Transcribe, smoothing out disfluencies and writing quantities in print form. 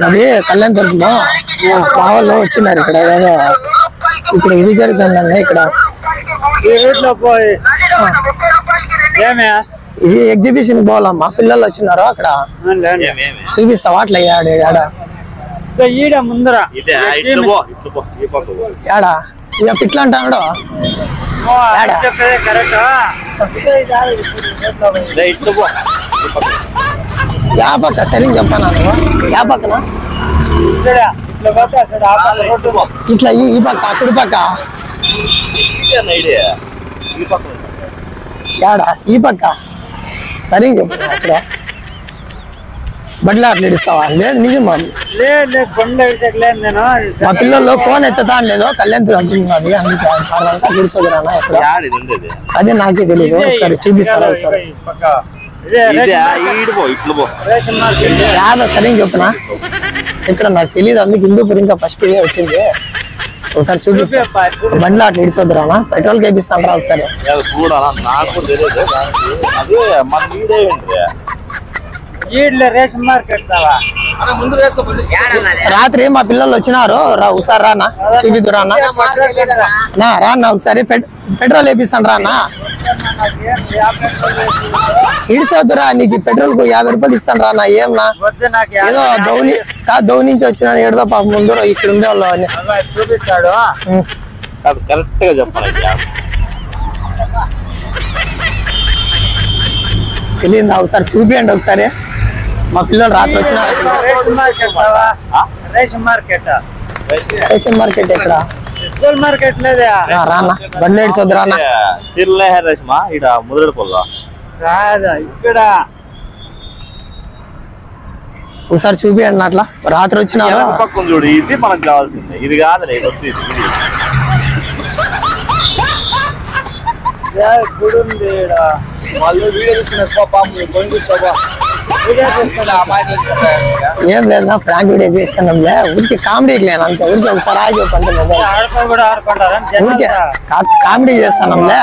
అది కళ్యాణ్ తరపున మా వాళ్ళు వచ్చినారు ఇక్కడ ఏదో ఇక్కడ ఇది జరుగుతుందండి ఇక్కడ ఇది ఎగ్జిబిషన్ పోవాలమ్మా పిల్లలు వచ్చినారు అక్కడ చూపిస్తావా అట్లా ముందర ఏడా ఇక పిట్లా అంటాడు యా పక్క సరిగ్గా చెప్పాను యా పక్కన ఇట్లా ఈ పక్క కుడి పక్క యాడా ఈ పక్క సరిగ్గా చెప్పాను అక్కడ బడ్లా అట్లా ఇస్తావా లేదు నిజం మా పిల్లలు ఫోన్ ఎత్తుతా లేదు కళ్యాణ్ అంటున్నది అందుకే గుడిసోదరానా ఎక్కడ అదే నాకే తెలియదు ఒకసారి చూపిస్తారా ఒకసారి యాదా సరిగ్గా చెప్పనా ఇక్కడ నాకు తెలియదు అందుకు హిందూపూర్ ఇంకా ఫస్ట్ ఇదే వచ్చింది ఒకసారి చూపిస్తా బండ్లో అట్లా ఇడిచొద్దురానా పెట్రోల్ కేపిస్తాను రా ఒకసారి రాత్రి మా పిల్లలు వచ్చినారు ఒకసారి రానా చూపిద్దురానా రానా ఒకసారి పెట్రోల్ వేపిస్తాను రానా ఇడిచొద్దురా నీకు పెట్రోల్ కు 50 రూపాయలు ఇస్తాను రానా ఏమన్నా ఏదో దౌ నుంచి వచ్చిన ఏడుదో పాప ముందు ఇక్కడ ఉండే వాళ్ళు చూపిస్తాడు కరెక్ట్ గా చెప్పాలి తెలియదా ఒకసారి చూపియండి ఒకసారి మా పిల్లలు రాత్రి వచ్చినారు రేషన్ మార్కెట్ ఎక్కడ మార్కెట్ రానా బండ్లు ఏడ్చొద్దు రానా రేష్మా ఇక్కడ ముదరడు పొల్ల ఇక్కడ ఒకసారి చూపియండి అట్లా రాత్రి వచ్చినారు పక్కన చూడు ఇది మనకు కావాల్సింది ఇది కాదు గుడి ఉంది వాళ్ళు వీడియో ఏం లేదు ఫ్రాంక్ వీడియో చేస్తానులే ఊరికి కామెడీకి లేను అంతే ఊరికి ఒకసారి చెప్పండి ఊరికే కామెడీ చేస్తానులే